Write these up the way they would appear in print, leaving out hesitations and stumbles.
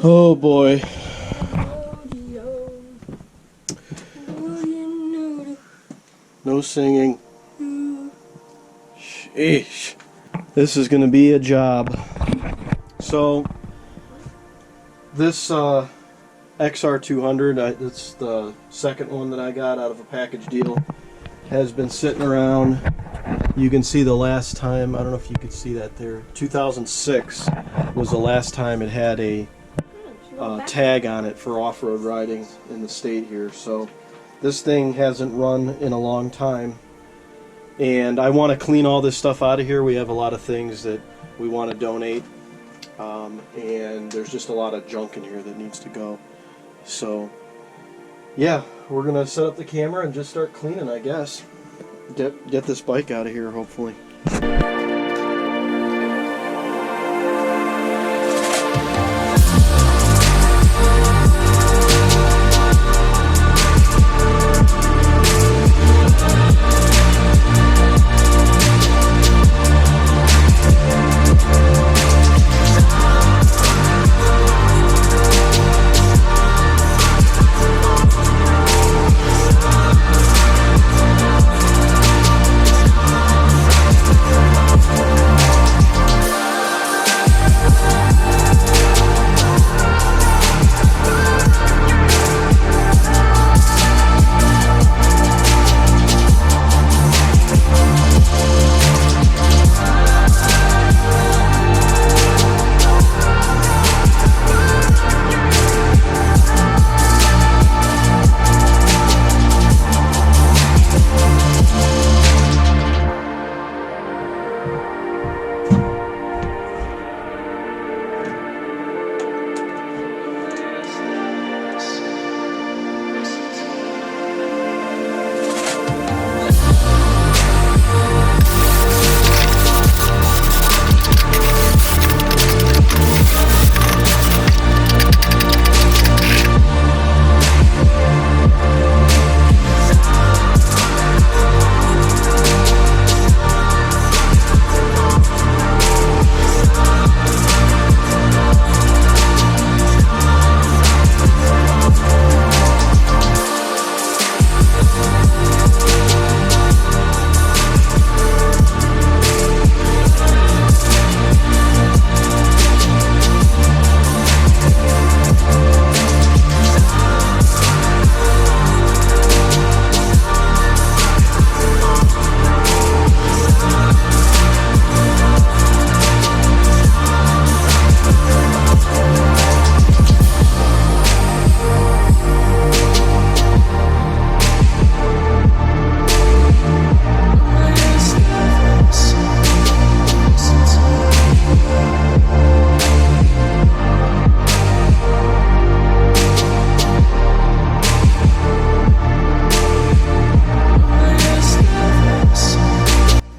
Oh boy. No singing. Sheesh. This is going to be a job. So, this XR200, it's the second one that I got out of a package deal, has been sitting around. You can see the last time, I don't know if you could see that there, 2006 was the last time it had a tag on it for off-road riding in the state here. So this thing hasn't run in a long time, and I want to clean all this stuff out of here. We have a lot of things that we want to donate, and there's just a lot of junk in here that needs to go. So yeah, we're gonna set up the camera and just start cleaning, I guess. Get this bike out of here, hopefully.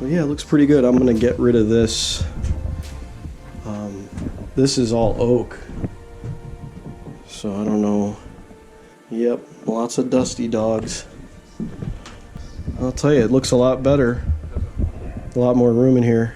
Yeah, it looks pretty good. I'm gonna get rid of this. This is all oak, so I don't know. Yep, lots of dusty dogs. I'll tell you, it looks a lot better. A lot more room in here.